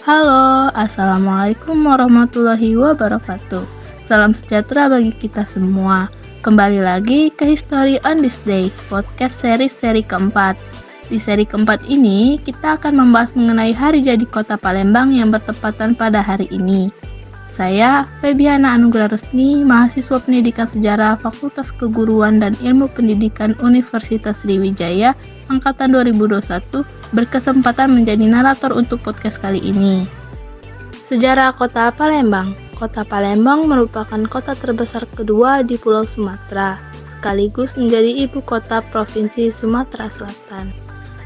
Halo, Assalamualaikum warahmatullahi wabarakatuh. Salam sejahtera bagi kita semua. Kembali lagi ke History on this Day, podcast seri keempat. Di seri keempat ini, kita akan membahas mengenai hari jadi kota Palembang yang bertepatan pada hari ini. Saya, Febiana Anugrah Resni, mahasiswa pendidikan sejarah Fakultas Keguruan dan Ilmu Pendidikan Universitas Sriwijaya, Angkatan 2021, berkesempatan menjadi narator untuk podcast kali ini. Sejarah Kota Palembang. Kota Palembang merupakan kota terbesar kedua di Pulau Sumatera, sekaligus menjadi ibu kota Provinsi Sumatera Selatan.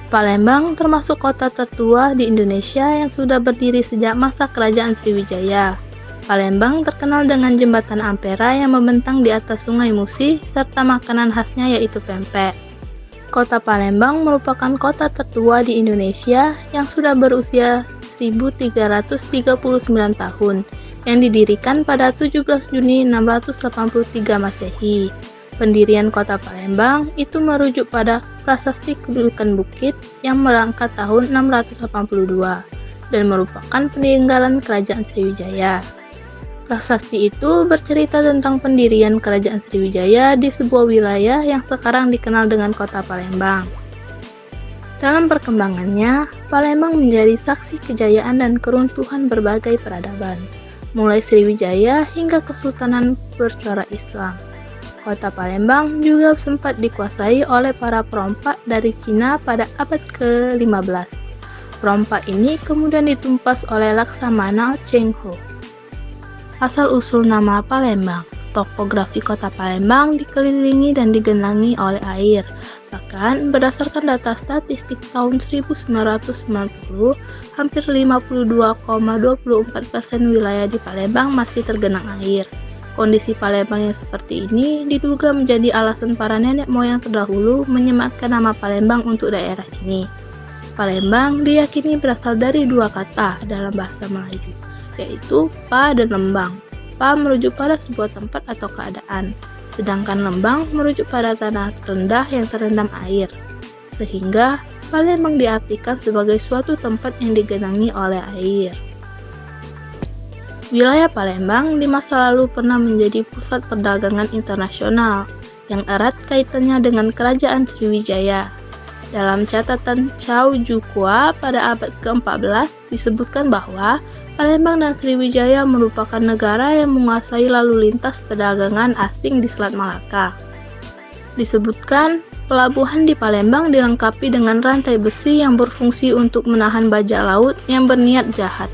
Palembang termasuk kota tertua di Indonesia yang sudah berdiri sejak masa Kerajaan Sriwijaya. Palembang terkenal dengan jembatan Ampera yang membentang di atas Sungai Musi, serta makanan khasnya yaitu pempek. Kota Palembang merupakan kota tertua di Indonesia yang sudah berusia 1339 tahun, yang didirikan pada 17 Juni 683 Masehi. Pendirian kota Palembang itu merujuk pada prasasti kedudukan bukit yang merangkat tahun 682 dan merupakan peninggalan Kerajaan Sriwijaya. Prasasti itu bercerita tentang pendirian Kerajaan Sriwijaya di sebuah wilayah yang sekarang dikenal dengan Kota Palembang. Dalam perkembangannya, Palembang menjadi saksi kejayaan dan keruntuhan berbagai peradaban, mulai Sriwijaya hingga Kesultanan bercorak Islam. Kota Palembang juga sempat dikuasai oleh para perompak dari Cina pada abad ke-15. Perompak ini kemudian ditumpas oleh Laksamana Cheng Ho. Asal-usul nama Palembang. Topografi kota Palembang dikelilingi dan digenangi oleh air. Bahkan berdasarkan data statistik tahun 1990, hampir 52,24% wilayah di Palembang masih tergenang air. Kondisi Palembang yang seperti ini diduga menjadi alasan para nenek moyang terdahulu menyematkan nama Palembang untuk daerah ini. Palembang diyakini berasal dari dua kata dalam bahasa Melayu, yaitu pa dan lembang. Pa merujuk pada sebuah tempat atau keadaan, sedangkan lembang merujuk pada tanah rendah yang terendam air. Sehingga Palembang diartikan sebagai suatu tempat yang digenangi oleh air. Wilayah Palembang di masa lalu pernah menjadi pusat perdagangan internasional yang erat kaitannya dengan Kerajaan Sriwijaya. Dalam catatan Chow Jukwa pada abad ke-14 disebutkan bahwa Palembang dan Sriwijaya merupakan negara yang menguasai lalu lintas perdagangan asing di Selat Malaka. Disebutkan, pelabuhan di Palembang dilengkapi dengan rantai besi yang berfungsi untuk menahan bajak laut yang berniat jahat.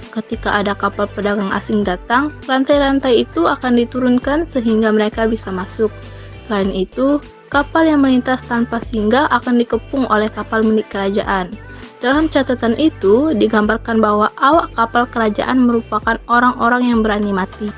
Ketika ada kapal pedagang asing datang, rantai-rantai itu akan diturunkan sehingga mereka bisa masuk. Selain itu, kapal yang melintas tanpa singgah akan dikepung oleh kapal milik kerajaan. Dalam catatan itu, digambarkan bahwa awak kapal kerajaan merupakan orang-orang yang berani mati.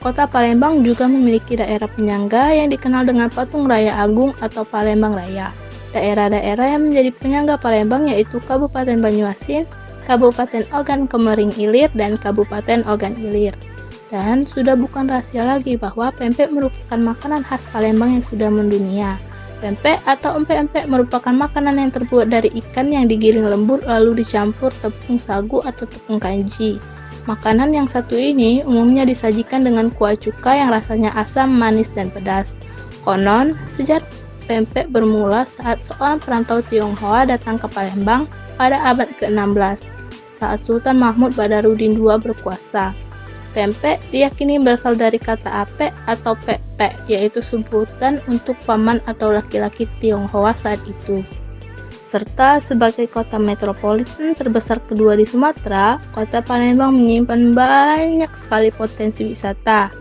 Kota Palembang juga memiliki daerah penyangga yang dikenal dengan Patung Raya Agung atau Palembang Raya. Daerah-daerah yang menjadi penyangga Palembang yaitu Kabupaten Banyuasin, Kabupaten Ogan Komering Ilir, dan Kabupaten Ogan Ilir. Dan sudah bukan rahasia lagi bahwa pempek merupakan makanan khas Palembang yang sudah mendunia. Pempek atau empek-empek merupakan makanan yang terbuat dari ikan yang digiling lembut lalu dicampur tepung sagu atau tepung kanji. Makanan yang satu ini umumnya disajikan dengan kuah cuka yang rasanya asam, manis, dan pedas. Konon, sejarah pempek bermula saat seorang perantau Tionghoa datang ke Palembang pada abad ke-16, saat Sultan Mahmud Badarudin II berkuasa. Pempek diyakini berasal dari kata apek atau pek-pek, yaitu sebutan untuk paman atau laki-laki Tionghoa saat itu. Serta sebagai kota metropolitan terbesar kedua di Sumatera, kota Palembang menyimpan banyak sekali potensi wisata.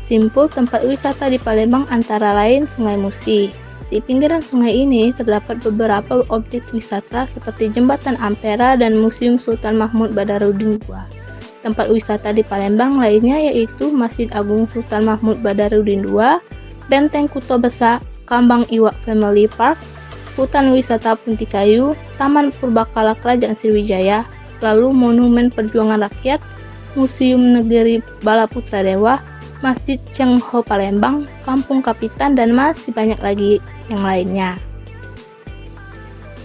Simpul tempat wisata di Palembang antara lain Sungai Musi. Di pinggiran sungai ini terdapat beberapa objek wisata seperti Jembatan Ampera dan Museum Sultan Mahmud Badarudin II. Tempat wisata di Palembang lainnya yaitu Masjid Agung Sultan Mahmud Badarudin II, Benteng Kuto Besa, Kambang Iwak Family Park, Hutan Wisata Punti Kayu, Taman Purbakala Kerajaan Sriwijaya, lalu Monumen Perjuangan Rakyat, Museum Negeri Balaputra Dewa, Masjid Cheng Ho Palembang, Kampung Kapitan, dan masih banyak lagi yang lainnya.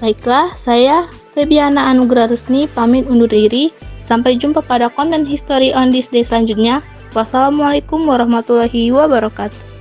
Baiklah, saya Febiana Anugrah Resni pamit undur diri. Sampai jumpa pada konten History on this day selanjutnya. Wassalamualaikum warahmatullahi wabarakatuh.